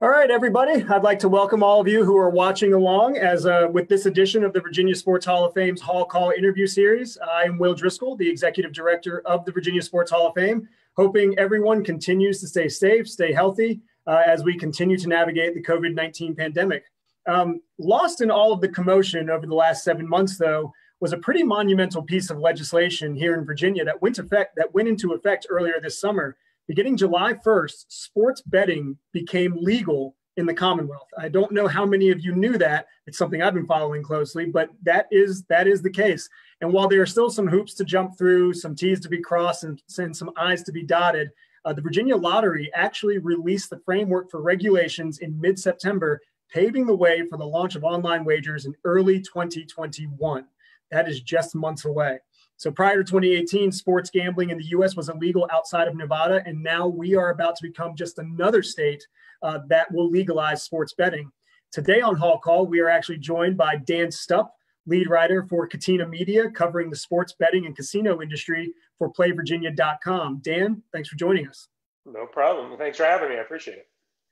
All right, everybody. I'd like to welcome all of you who are watching along as with this edition of the Virginia Sports Hall of Fame's Hall Call interview series. I am Will Driscoll, the Executive Director of the Virginia Sports Hall of Fame, hoping everyone continues to stay safe, stay healthy as we continue to navigate the COVID-19 pandemic. Lost in all of the commotion over the last 7 months, though, was a pretty monumental piece of legislation here in Virginia that went into effect earlier this summer. Beginning July 1st, sports betting became legal in the Commonwealth. I don't know how many of you knew that. It's something I've been following closely, but that is the case. And while there are still some hoops to jump through, some T's to be crossed, and some I's to be dotted, the Virginia Lottery actually released the framework for regulations in mid-September, paving the way for the launch of online wagers in early 2021. That is just months away. So prior to 2018, sports gambling in the U.S. was illegal outside of Nevada, and now we are about to become just another state that will legalize sports betting. Today on Hall Call, we are actually joined by Dan Stupp, lead writer for Catena Media, covering the sports betting and casino industry for PlayVirginia.com. Dan, thanks for joining us. No problem. Thanks for having me. I appreciate it.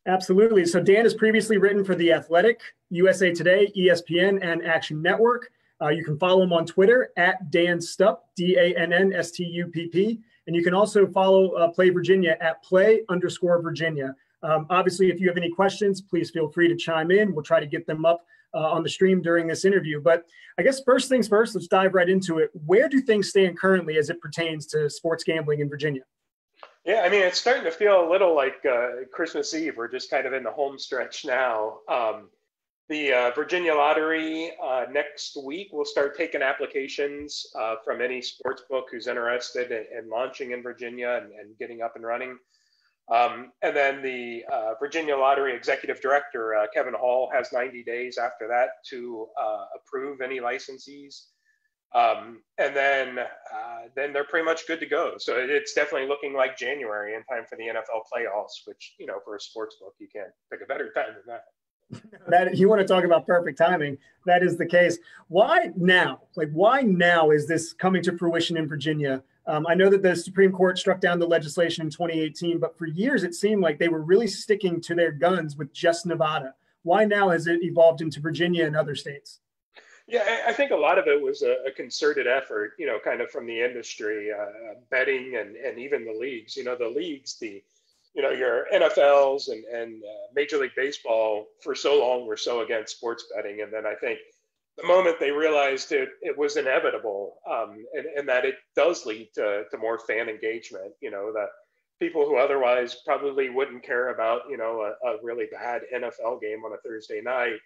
Absolutely. So Dan has previously written for The Athletic, USA Today, ESPN, and Action Network. You can follow him on Twitter at Dan Stupp, DANNSTUPP. And you can also follow Play Virginia at Play_Virginia. Obviously, if you have any questions, please feel free to chime in. We'll try to get them up on the stream during this interview. But I guess first things first, let's dive right into it. Where do things stand currently as it pertains to sports gambling in Virginia? Yeah, I mean, it's starting to feel a little like Christmas Eve. We're just kind of in the home stretch now. The Virginia Lottery next week will start taking applications from any sports book who's interested in launching in Virginia and getting up and running. And then the Virginia Lottery Executive Director, Kevin Hall, has 90 days after that to approve any licensees. And then they're pretty much good to go. So it's definitely looking like January in time for the NFL playoffs, which, you know, for a sports book, you can't pick a better time than that. That you want to talk about perfect timing. That is the case. Why now? Why now is this coming to fruition in Virginia? I know that the Supreme Court struck down the legislation in 2018, but for years it seemed like they were really sticking to their guns with just Nevada. Why now has it evolved into Virginia and other states? Yeah, I think a lot of it was a concerted effort, you know, kind of from the industry, betting and even the leagues. You know, the leagues, your NFLs and Major League Baseball for so long were so against sports betting. And then I think the moment they realized it was inevitable and that it does lead to more fan engagement, you know, that people who otherwise probably wouldn't care about, you know, a really bad NFL game on a Thursday night,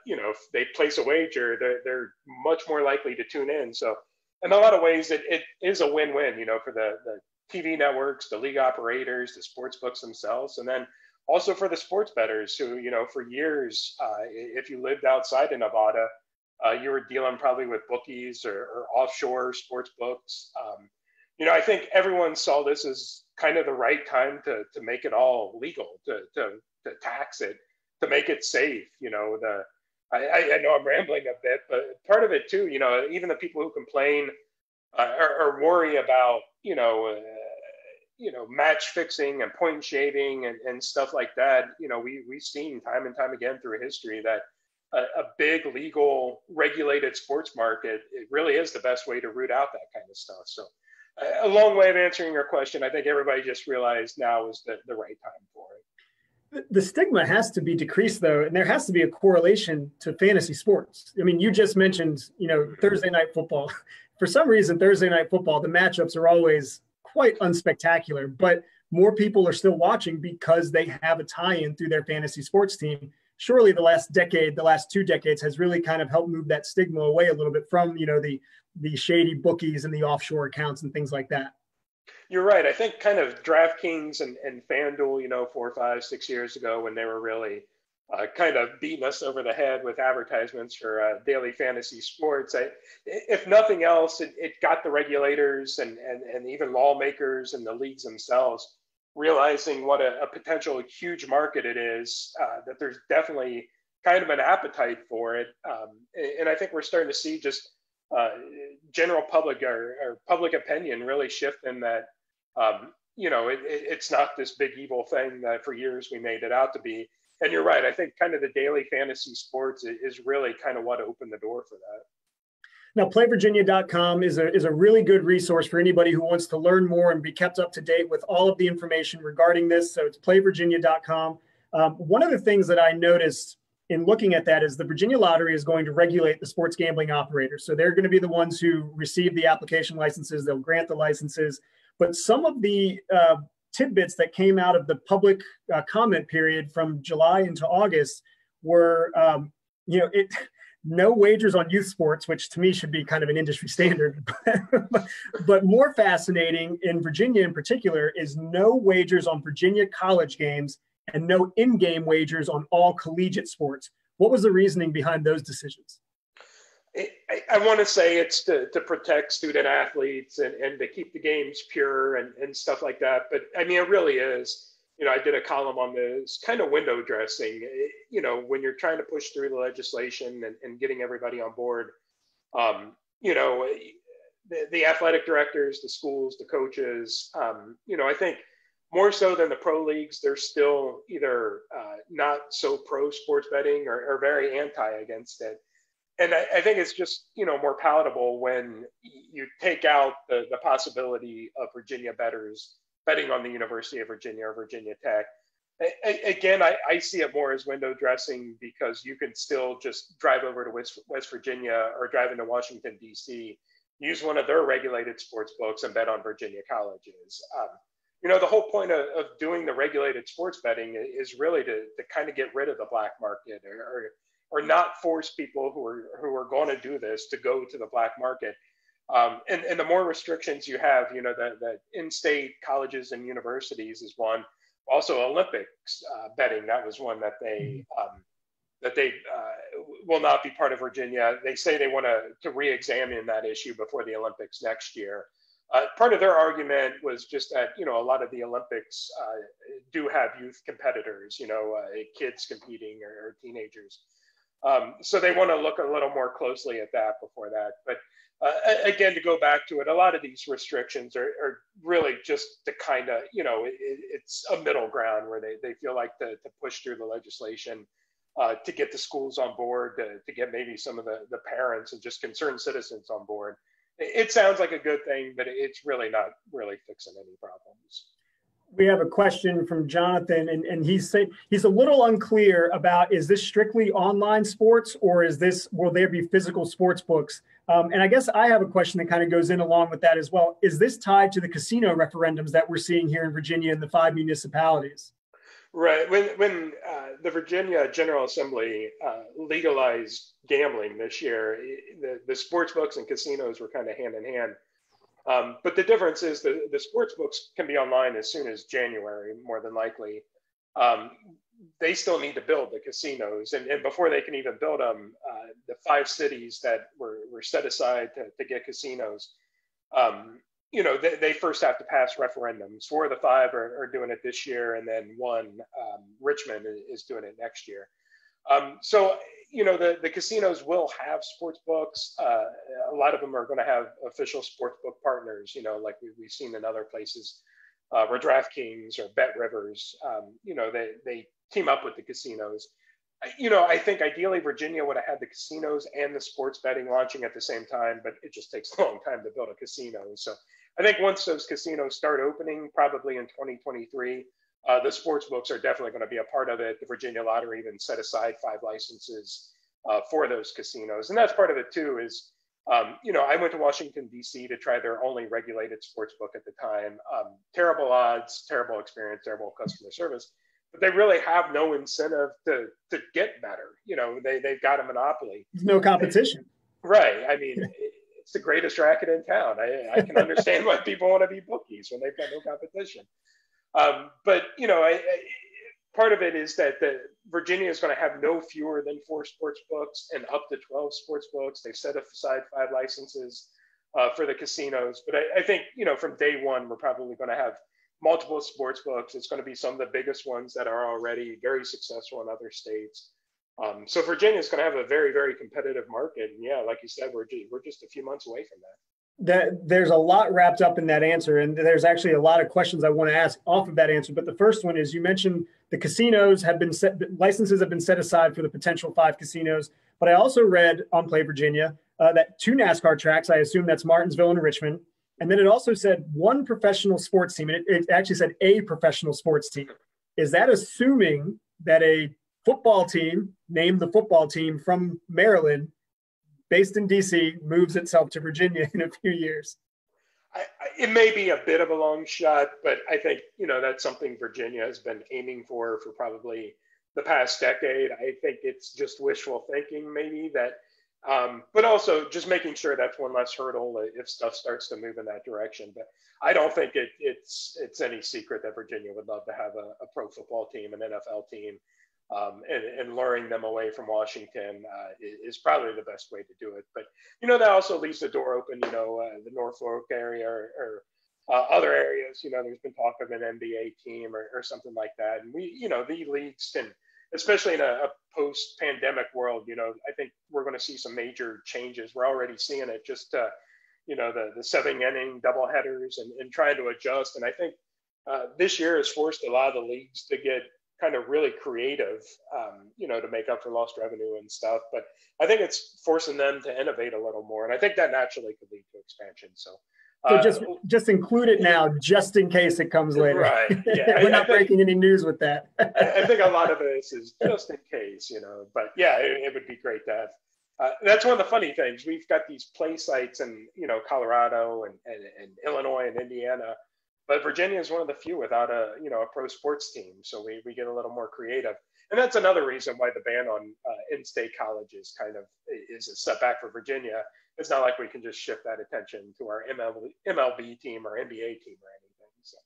you know, if they place a wager, they're much more likely to tune in. So in a lot of ways, it is a win-win, you know, for the TV networks, the league operators, the sports books themselves, and then also for the sports bettors who, you know, for years, if you lived outside of Nevada, you were dealing probably with bookies or offshore sports books. You know, I think everyone saw this as kind of the right time to make it all legal, to tax it, to make it safe. You know, I know I'm rambling a bit, but part of it too, you know, even the people who complain or worry about, match fixing and point shaving and stuff like that. You know, we've seen time and time again through history that a big legal regulated sports market, it really is the best way to root out that kind of stuff. So a long way of answering your question. I think everybody just realized now is the right time for it. The stigma has to be decreased, though, and there has to be a correlation to fantasy sports. I mean, you just mentioned, you know, Thursday night football. For some reason, Thursday night football, the matchups are always quite unspectacular, but more people are still watching because they have a tie-in through their fantasy sports team. Surely the last 2 decades has really kind of helped move that stigma away a little bit from, you know, the shady bookies and the offshore accounts and things like that. You're right. I think kind of DraftKings and FanDuel, you know, 4, 5, 6 years ago when they were really kind of beating us over the head with advertisements for daily fantasy sports. If nothing else, it got the regulators and even lawmakers and the leagues themselves realizing what a potential huge market it is, that there's definitely kind of an appetite for it. And I think we're starting to see just general public or public opinion really shift in that it's not this big evil thing that for years we made it out to be. And you're right. I think kind of the daily fantasy sports is really kind of what opened the door for that. Now, playvirginia.com is a really good resource for anybody who wants to learn more and be kept up to date with all of the information regarding this. So it's playvirginia.com. One of the things that I noticed in looking at that is the Virginia Lottery is going to regulate the sports gambling operators. So they're going to be the ones who receive the application licenses. They'll grant the licenses. But some of the tidbits that came out of the public comment period from July into August were, no wagers on youth sports, which to me should be kind of an industry standard. But more fascinating in Virginia in particular is no wagers on Virginia college games and no in-game wagers on all collegiate sports. What was the reasoning behind those decisions? I want to say it's to protect student athletes and to keep the games pure and stuff like that. But I mean, it really is. I did a column on this kind of window dressing, when you're trying to push through the legislation and getting everybody on board, the athletic directors, the schools, the coaches, I think more so than the pro leagues, they're still either not so pro sports betting or very anti against it. And I think it's just, more palatable when you take out the possibility of Virginia bettors betting on the University of Virginia or Virginia Tech. Again, I see it more as window dressing because you can still just drive over to West Virginia or drive into Washington, D.C., use one of their regulated sports books and bet on Virginia colleges. The whole point of doing the regulated sports betting is really to kind of get rid of the black market or not force people who are going to do this to go to the black market. And the more restrictions you have, that in-state colleges and universities is one. Also, Olympics betting, that was one that they will not be part of Virginia. They say they want to re-examine that issue before the Olympics next year. Part of their argument was just that, a lot of the Olympics do have youth competitors, kids competing or teenagers. So they want to look a little more closely at that before that. But again, to go back to it, a lot of these restrictions are really just to kind of, it's a middle ground where they feel like to push through the legislation to get the schools on board, to get maybe some of the parents and just concerned citizens on board. It sounds like a good thing, but it's really not really fixing any problems. We have a question from Jonathan, and he's saying he's a little unclear about, is this strictly online sports or will there be physical sports books? And I guess I have a question that kind of goes in along with that as well. Is this tied to the casino referendums that we're seeing here in Virginia in the 5 municipalities? Right. When the Virginia General Assembly legalized gambling this year, the sports books and casinos were kind of hand in hand. But the difference is the sports books can be online as soon as January, more than likely. They still need to build the casinos. And before they can even build them, the 5 cities that were set aside to get casinos, they first have to pass referendums. 4 of the 5 are doing it this year, and then one, Richmond, is doing it next year. So the casinos will have sports books. A lot of them are going to have official sports book partners, like we've seen in other places where DraftKings or Bet Rivers, they team up with the casinos. I think ideally Virginia would have had the casinos and the sports betting launching at the same time, but it just takes a long time to build a casino. So I think once those casinos start opening, probably in 2023, the sports books are definitely going to be a part of it. The Virginia Lottery even set aside 5 licenses for those casinos. And that's part of it too is, I went to Washington, D.C. to try their only regulated sports book at the time. Terrible odds, terrible experience, terrible customer service. But they really have no incentive to get better. They've got a monopoly. There's no competition. Right. I mean, it's the greatest racket in town. I can understand why people want to be bookies when they've got no competition. But part of it is that Virginia is going to have no fewer than 4 sports books and up to 12 sports books. They've set aside 5 licenses for the casinos. But I think, from day one, we're probably going to have multiple sports books. It's going to be some of the biggest ones that are already very successful in other states. So Virginia is going to have a very, very competitive market. And yeah, like you said, we're just a few months away from that. That there's a lot wrapped up in that answer, and there's actually a lot of questions I want to ask off of that answer. But the first one is, you mentioned the casinos have been set, licenses have been set aside for the potential 5 casinos. But I also read on Play Virginia that 2 NASCAR tracks, I assume that's Martinsville and Richmond. And then it also said 1 professional sports team, and it actually said a professional sports team. Is that assuming that a football team, named the football team from Maryland, based in DC, moves itself to Virginia in a few years? It may be a bit of a long shot, but I think, that's something Virginia has been aiming for probably the past decade. I think it's just wishful thinking maybe that, but also just making sure that's one less hurdle if stuff starts to move in that direction. But I don't think it's any secret that Virginia would love to have a pro football team, an NFL team. And luring them away from Washington is probably the best way to do it. But, that also leaves the door open, the Norfolk area or other areas. There's been talk of an NBA team or something like that. And the leagues can, especially in a post-pandemic world, I think we're going to see some major changes. We're already seeing it, just, the 7-inning doubleheaders and trying to adjust. And I think this year has forced a lot of the leagues to get kind of really creative, to make up for lost revenue and stuff. But I think it's forcing them to innovate a little more. And I think that naturally could lead to expansion. So just include it now, just in case it comes later. Right. Yeah. We're not breaking any news with that. I think a lot of this is just in case, but yeah, it would be great to have. That's one of the funny things. We've got these play sites in, Colorado and Illinois and Indiana. But Virginia is one of the few without a pro sports team. So we get a little more creative. And that's another reason why the ban on in-state colleges kind of is a setback for Virginia. It's not like we can just shift that attention to our MLB team or NBA team or anything. So.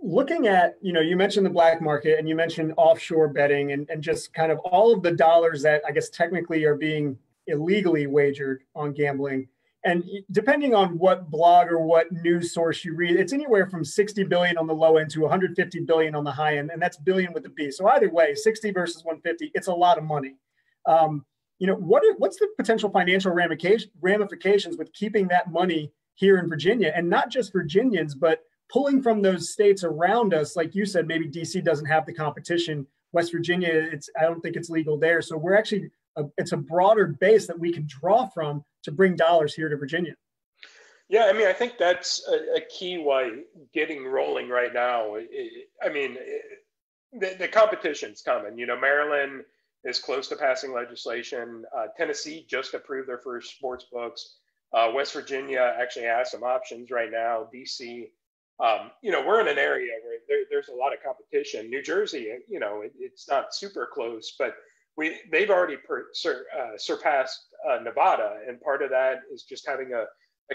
Looking at, you mentioned the black market and you mentioned offshore betting and just kind of all of the dollars that I guess technically are being illegally wagered on gambling. And depending on what blog or what news source you read, it's anywhere from 60 billion on the low end to 150 billion on the high end, and that's billion with a B. So either way, 60 versus 150, it's a lot of money. What's the potential financial ramifications with keeping that money here in Virginia, and not just Virginians, but pulling from those states around us? Like you said, maybe DC doesn't have the competition. West Virginia, I don't think it's legal there. So we're actually it's a broader base that we can draw from to bring dollars here to Virginia. Yeah, I think that's a key why getting rolling right now. The competition's coming. Maryland is close to passing legislation. Tennessee just approved their first sports books. West Virginia actually has some options right now. DC, we're in an area where there's a lot of competition. New Jersey, it's not super close, but they've already surpassed Nevada, and part of that is just having a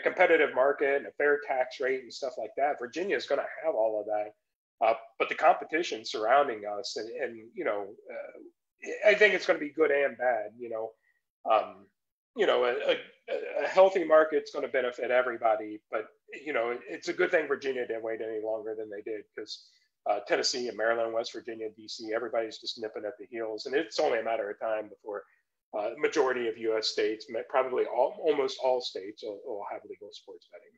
competitive market and a fair tax rate and stuff like that. Virginia is going to have all of that, but the competition surrounding us, and I think it's going to be good and bad. A healthy market's going to benefit everybody, but it's a good thing Virginia didn't wait any longer than they did, because Tennessee and Maryland, West Virginia, DC, everybody's just nipping at the heels. And it's only a matter of time before the majority of U.S. states, probably almost all states, will have legal sports betting.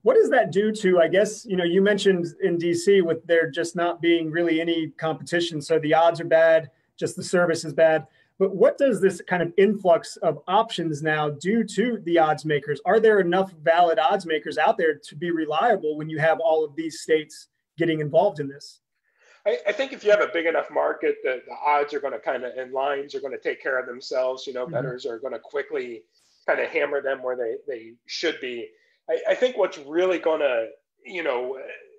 What does that do to, I guess, you mentioned in DC with there just not being really any competition. So the odds are bad, just the service is bad. But what does this kind of influx of options now do to the odds makers? Are there enough valid odds makers out there to be reliable when you have all of these states getting involved in this? I think if you have a big enough market, the odds are going to and lines are going to take care of themselves. Bettors are going to quickly kind of hammer them where they should be. I think what's really going to,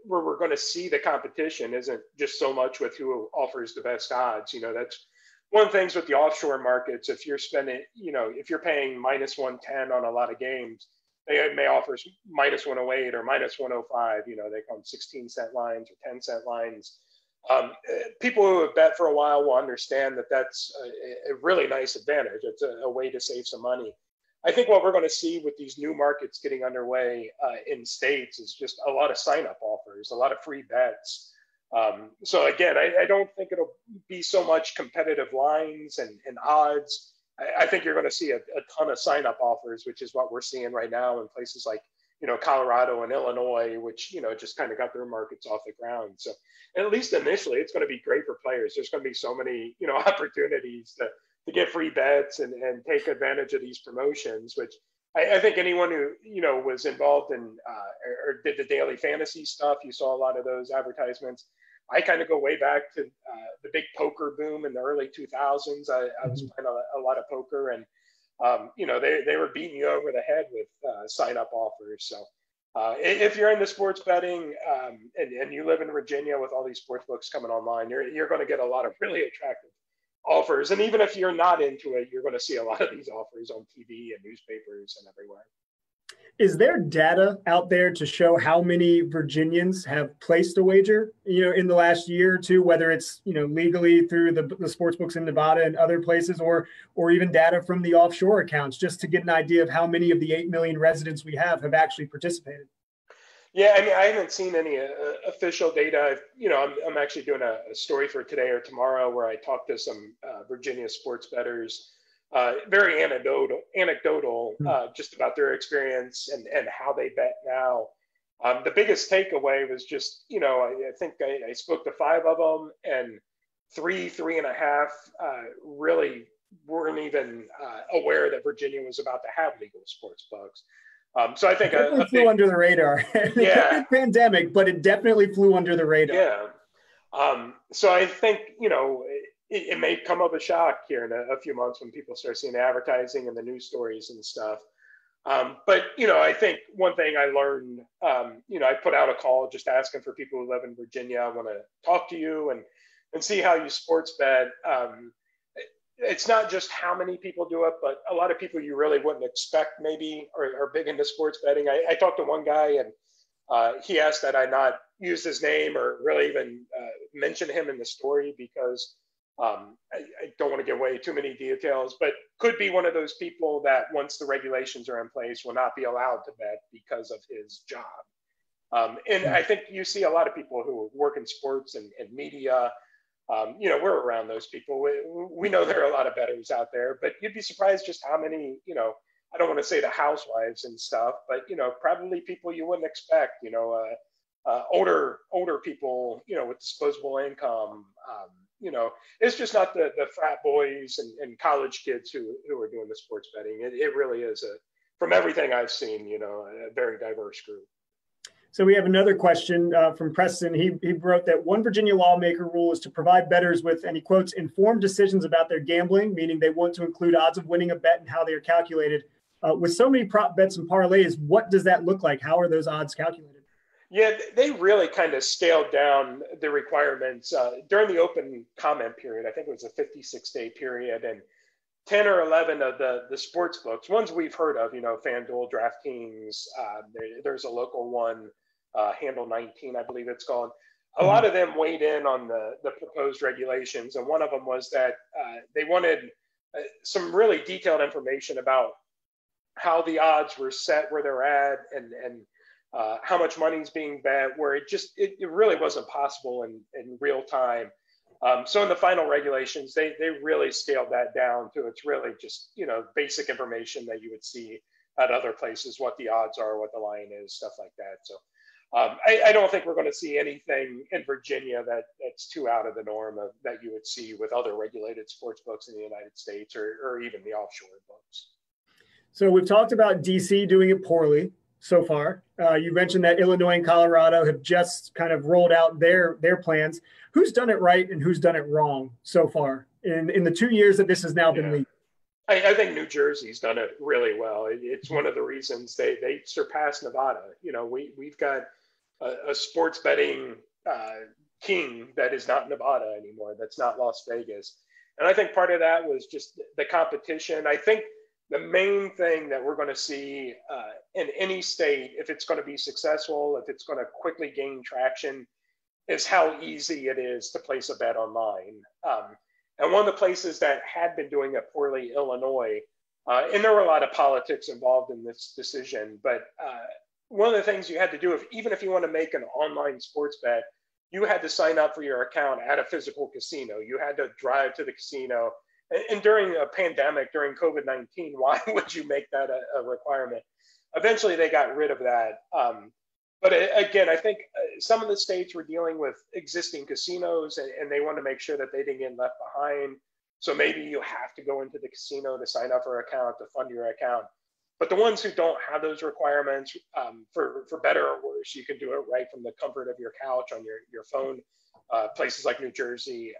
where we're going to see the competition isn't just so much with who offers the best odds. That's one of the things with the offshore markets. If you're spending, if you're paying minus 110 on a lot of games, they may offer minus 108 or minus 105. They call them 16-cent lines or 10-cent lines. People who have bet for a while will understand that that's a really nice advantage. It's a way to save some money. I think what we're going to see with these new markets getting underway in states is just a lot of sign-up offers, a lot of free bets. So again, I don't think it'll be so much competitive lines and odds. I think you're going to see a ton of sign-up offers, which is what we're seeing right now in places like, Colorado and Illinois, which, just kind of got their markets off the ground. So at least initially, it's going to be great for players. There's going to be so many, opportunities to get free bets and take advantage of these promotions, which I think anyone who, was involved in or did the daily fantasy stuff, you saw a lot of those advertisements. I kind of go way back to the big poker boom in the early 2000s. I was playing a lot of poker, and they were beating you over the head with sign-up offers. So if you're into sports betting and you live in Virginia with all these sports books coming online, you're going to get a lot of really attractive offers. And even if you're not into it, you're going to see a lot of these offers on TV and newspapers and everywhere. Is there data out there to show how many Virginians have placed a wager, in the last year or two, whether it's, legally through the sports books in Nevada and other places, or even data from the offshore accounts, just to get an idea of how many of the 8 million residents we have actually participated? Yeah, I mean, I haven't seen any official data. I'm actually doing a story for today or tomorrow where I talk to some Virginia sports bettors. Very anecdotal, just about their experience and how they bet now. The biggest takeaway was just, I think I spoke to 5 of them, and 3.5 really weren't even aware that Virginia was about to have legal sports books. So I think it flew under the radar. Yeah, pandemic, but it definitely flew under the radar. Yeah. So I think, it may come of a shock here in a few months when people start seeing advertising and the news stories and stuff. But, I think one thing I learned, I put out a call just asking for people who live in Virginia. I want to talk to you and see how you sports bet. It's not just how many people do it, but a lot of people you really wouldn't expect maybe are big into sports betting. I talked to one guy, and he asked that I not use his name or really even mention him in the story because I don't want to give away too many details, but could be one of those people that once the regulations are in place will not be allowed to bet because of his job. And I think you see a lot of people who work in sports and media. We're around those people. We know there are a lot of bettors out there, but you'd be surprised just how many, I don't want to say the housewives and stuff, but, probably people you wouldn't expect, older people, with disposable income. It's just not the frat boys and college kids who are doing the sports betting. It really is, from everything I've seen, a very diverse group. So we have another question from Preston. He wrote that one Virginia lawmaker rule is to provide bettors with, and he quotes, informed decisions about their gambling, meaning they want to include odds of winning a bet and how they are calculated. With so many prop bets and parlays, what does that look like? How are those odds calculated? Yeah, they really kind of scaled down the requirements during the open comment period. I think it was a 56-day period, and 10 or 11 of the sports books, ones we've heard of, FanDuel, DraftKings, there's a local one, Handle 19, I believe it's called. A lot of them weighed in on the proposed regulations, and one of them was that they wanted some really detailed information about how the odds were set where they're at and how much money's being bet, where it really wasn't possible in real time. So in the final regulations, they really scaled that down to it's really just, basic information that you would see at other places, what the odds are, what the line is, stuff like that. So I don't think we're going to see anything in Virginia that's too out of the norm that you would see with other regulated sports books in the United States or even the offshore books. So we've talked about DC doing it poorly so far. You mentioned that Illinois and Colorado have just kind of rolled out their plans. Who's done it right and who's done it wrong so far in the 2 years that this has now been legal? I think New Jersey's done it really well. It's one of the reasons they surpassed Nevada. We've got a sports betting king that is not Nevada anymore. That's not Las Vegas. And I think part of that was just the competition. I think the main thing that we're going to see in any state, if it's going to be successful, if it's going to quickly gain traction, is how easy it is to place a bet online. And one of the places that had been doing it poorly, Illinois, and there were a lot of politics involved in this decision, but one of the things you had to do, even if you want to make an online sports bet, you had to sign up for your account at a physical casino. You had to drive to the casino, and during a pandemic, during COVID-19, why would you make that a requirement? Eventually, they got rid of that. But again, I think some of the states were dealing with existing casinos, and they wanted to make sure that they didn't get left behind. So maybe you have to go into the casino to sign up for an account, to fund your account. But the ones who don't have those requirements, for better or worse, you can do it right from the comfort of your couch on your phone. Places like New Jersey,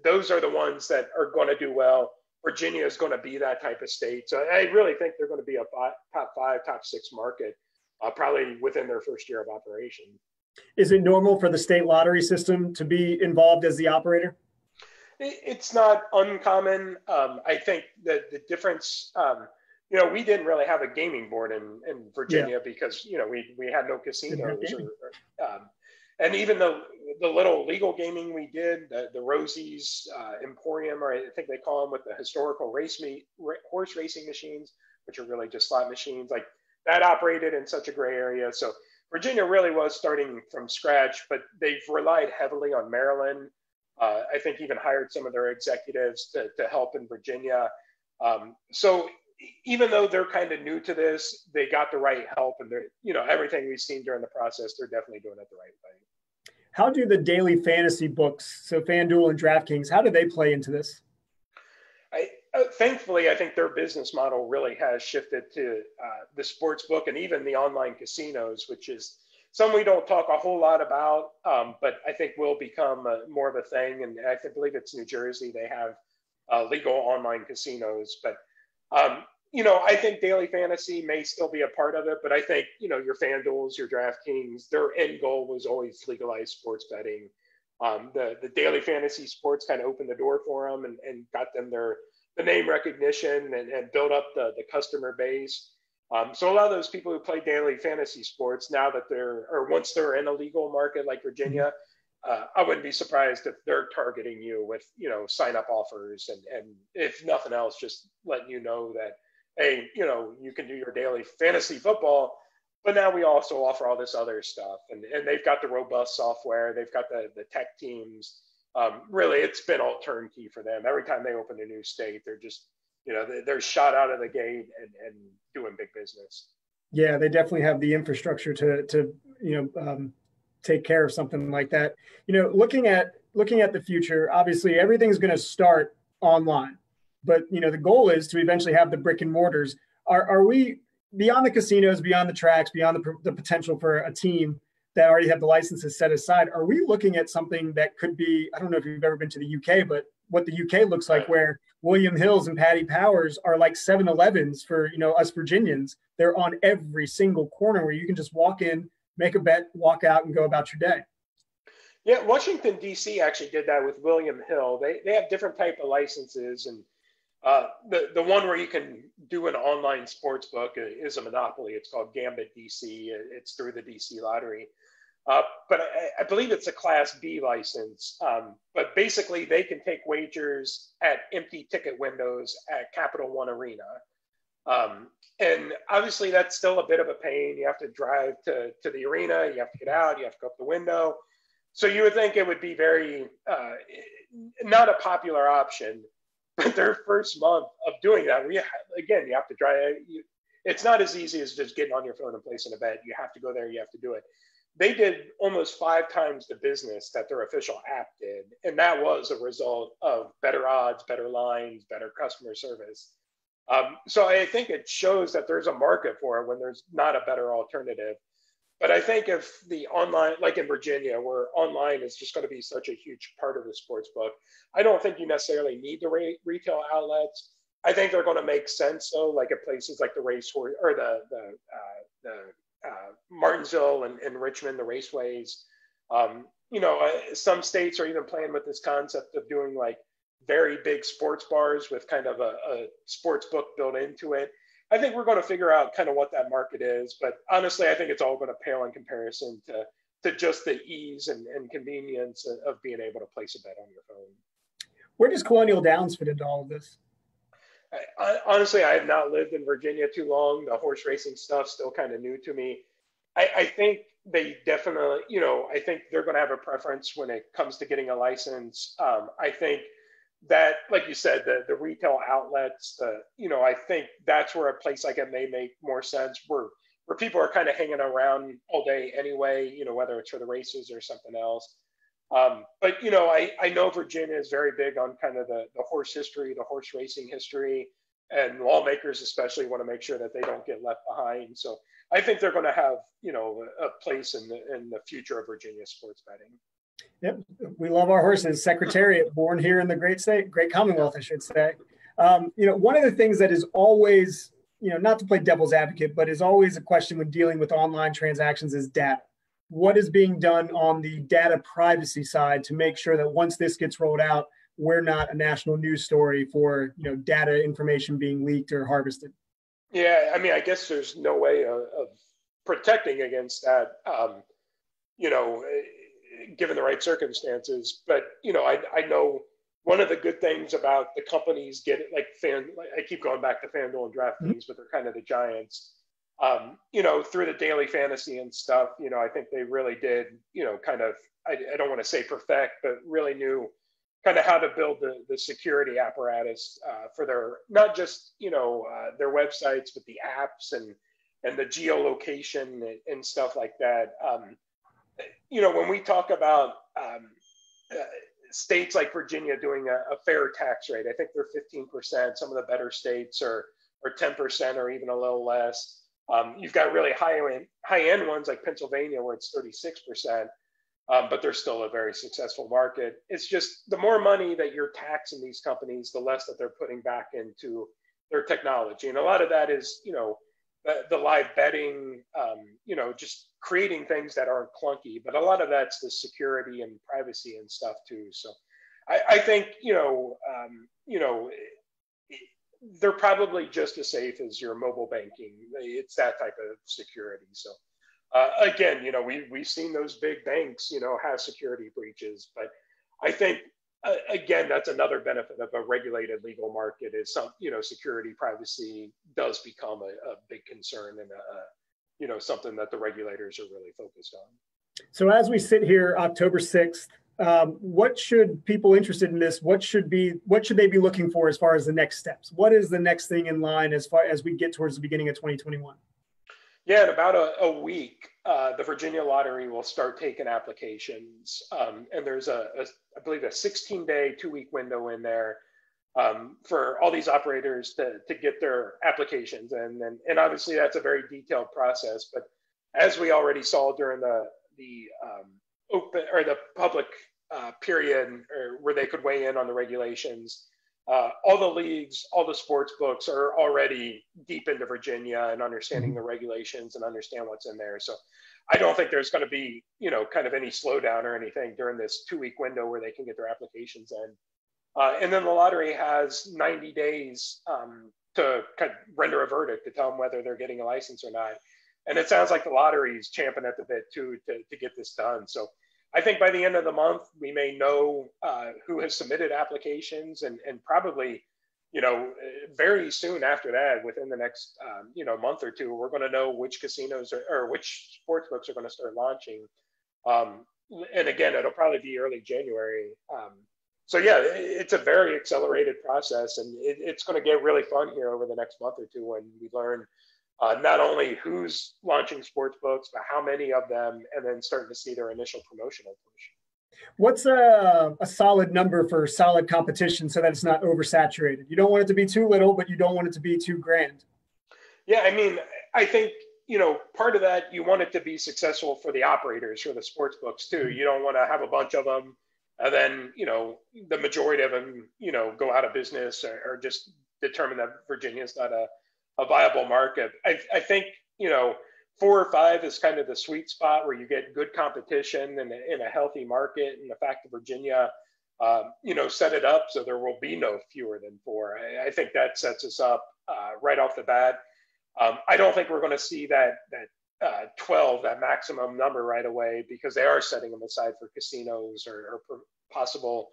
those are the ones that are going to do well. Virginia is going to be that type of state. So I really think they're going to be a top 5, top 6 market, probably within their first year of operation. Is it normal for the state lottery system to be involved as the operator? It's not uncommon. I think that the difference, we didn't really have a gaming board in Virginia because, we had no casinos. And even the little legal gaming we did, the Rosie's Emporium, or I think they call them, with the historical horse racing machines, which are really just slot machines, like that operated in such a gray area. So Virginia really was starting from scratch, but they've relied heavily on Maryland. I think even hired some of their executives to help in Virginia. So even though they're kind of new to this, they got the right help, and they're, everything we've seen during the process, they're definitely doing it the right way. How do the daily fantasy books, so FanDuel and DraftKings, how do they play into this? Thankfully, I think their business model really has shifted to the sports book and even the online casinos, which is something we don't talk a whole lot about, but I think will become more of a thing. And I believe it's New Jersey. They have legal online casinos, but I think daily fantasy may still be a part of it, but I think, your FanDuels, your DraftKings, their end goal was always legalized sports betting. The daily fantasy sports kind of opened the door for them and got them the name recognition and built up the customer base. So a lot of those people who play daily fantasy sports, now that once they're in a legal market like Virginia, I wouldn't be surprised if they're targeting you with, sign up offers and if nothing else, just letting you know that, hey, you can do your daily fantasy football, but now we also offer all this other stuff. And they've got the robust software. They've got the tech teams. Really, it's been all turnkey for them. Every time they open a new state, they're just, they're shot out of the gate and doing big business. Yeah, they definitely have the infrastructure to take care of something like that. Looking at the future, obviously everything's going to start online. But, the goal is to eventually have the brick and mortars. Are we, beyond the casinos, beyond the tracks, beyond the potential for a team that already have the licenses set aside, are we looking at something that could be, I don't know if you've ever been to the UK, but what the UK looks like, where William Hills and Paddy Powers are like 7-Elevens for, us Virginians. They're on every single corner where you can just walk in, make a bet, walk out, and go about your day. Yeah, Washington, D.C. actually did that with William Hill. They have different type of licenses, and the one where you can do an online sports book is a monopoly. It's called Gambit DC. It's through the DC Lottery. But I believe it's a Class B license. But basically, they can take wagers at empty ticket windows at Capital One Arena. And obviously, that's still a bit of a pain. You have to drive to the arena. You have to get out. You have to go up the window. So you would think it would be very not a popular option. But their first month of doing that, you have to drive. It's not as easy as just getting on your phone and placing a bet. You have to go there. You have to do it. They did almost 5 times the business that their official app did. And that was a result of better odds, better lines, better customer service. So I think it shows that there's a market for it when there's not a better alternative. But I think if the online, like in Virginia, where online is just going to be such a huge part of the sports book, I don't think you necessarily need the retail outlets. I think they're going to make sense, though, like at places like the racehorse or the Martinsville and Richmond, the raceways. Some states are even playing with this concept of doing like very big sports bars with kind of a sports book built into it. I think we're going to figure out kind of what that market is, but honestly, I think it's all going to pale in comparison to just the ease and convenience of being able to place a bet on your phone. Where does Colonial Downs fit into all of this? Honestly, I have not lived in Virginia too long. The horse racing stuff still kind of new to me. I think they definitely, I think they're going to have a preference when it comes to getting a license. I think that, like you said, the retail outlets, I think that's where a place like it may make more sense, where people are kind of hanging around all day anyway, whether it's for the races or something else. But I know Virginia is very big on kind of the horse history, the horse racing history, and lawmakers especially want to make sure that they don't get left behind. So I think they're going to have a place in the future of Virginia sports betting. Yep, we love our horses. Secretariat, born here in the great Commonwealth, I should say. One of the things that is always, not to play devil's advocate, but is always a question when dealing with online transactions is data. What is being done on the data privacy side to make sure that once this gets rolled out, we're not a national news story for data information being leaked or harvested? Yeah, I mean, I guess there's no way of protecting against that, given the right circumstances. But I know one of the good things about the companies I keep going back to FanDuel and DraftKings, but they're kind of the giants. Through the daily fantasy and stuff, I think they really did, kind of, I don't want to say perfect, but really knew kind of how to build the security apparatus for their, not just, their websites, but the apps and the geolocation and stuff like that. When we talk about states like Virginia doing a fair tax rate, I think they're 15%. Some of the better states are 10% or even a little less. You've got really high-end ones like Pennsylvania where it's 36%, but they're still a very successful market. It's just the more money that you're taxing these companies, the less that they're putting back into their technology. And a lot of that is, the live betting, just creating things that aren't clunky, but a lot of that's the security and privacy and stuff too. So I think, they're probably just as safe as your mobile banking. It's that type of security. So again, we've seen those big banks, have security breaches, but I think, again, that's another benefit of a regulated legal market is security, privacy does become a big concern and something that the regulators are really focused on. So as we sit here, October 6th, what should people interested in this, what should they be looking for as far as the next steps? What is the next thing in line as far as we get towards the beginning of 2021? Yeah, in about a week, the Virginia Lottery will start taking applications. And there's I believe a 16-day, 2-week window in there for all these operators to get their applications. And obviously that's a very detailed process. But as we already saw during the open or the public period where they could weigh in on the regulations, all the leagues, all the sports books are already deep into Virginia and understanding the regulations and understand what's in there. So I don't think there's going to be, kind of any slowdown or anything during this 2-week window where they can get their applications in. And then the lottery has 90 days to kind of render a verdict to tell them whether they're getting a license or not. And it sounds like the lottery is champing at the bit too to get this done. So I think by the end of the month, we may know who has submitted applications and probably, very soon after that, within the next, month or two, we're going to know which casinos or which sports books are going to start launching. And again, it'll probably be early January. So yeah, it's a very accelerated process and it's going to get really fun here over the next month or two when we learn not only who's launching sports books, but how many of them, and then starting to see their initial promotional push. What's a solid number for solid competition so that it's not oversaturated? You don't want it to be too little, but you don't want it to be too grand. Yeah, I mean, I think, part of that, you want it to be successful for the operators, for the sports books too. You don't want to have a bunch of them and then, the majority of them, go out of business or just determine that Virginia is not a viable market. I think, 4 or 5 is kind of the sweet spot where you get good competition in a healthy market. And the fact that Virginia, set it up so there will be no fewer than 4. I think that sets us up right off the bat. I don't think we're going to see that 12, that maximum number right away, because they are setting them aside for casinos or possible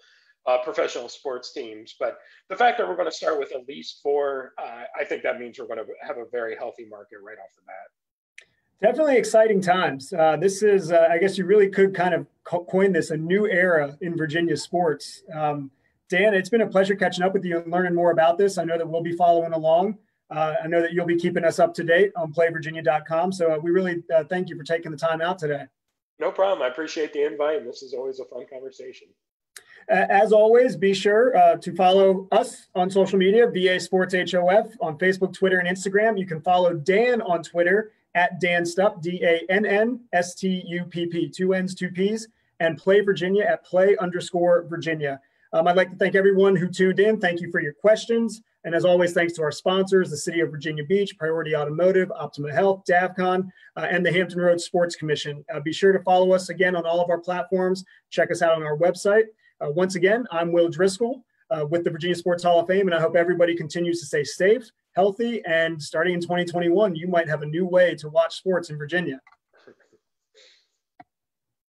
professional sports teams. But the fact that we're going to start with at least 4, I think that means we're going to have a very healthy market right off the bat. Definitely exciting times. This is, I guess you really could kind of coin this a new era in Virginia sports. Dan, it's been a pleasure catching up with you and learning more about this. I know that we'll be following along. I know that you'll be keeping us up to date on playvirginia.com. So we really thank you for taking the time out today. No problem. I appreciate the invite, and this is always a fun conversation. As always, be sure to follow us on social media, VA Sports HOF, on Facebook, Twitter, and Instagram. You can follow Dan on Twitter at Dan Stupp, DANNSTUPP, 2 N's, 2 P's, and Play Virginia at play_Virginia. I'd like to thank everyone who tuned in. Thank you for your questions. And as always, thanks to our sponsors, the City of Virginia Beach, Priority Automotive, Optima Health, DAVCON, and the Hampton Roads Sports Commission. Be sure to follow us again on all of our platforms. Check us out on our website. Once again, I'm Will Driscoll with the Virginia Sports Hall of Fame, and I hope everybody continues to stay safe, healthy, and starting in 2021, you might have a new way to watch sports in Virginia.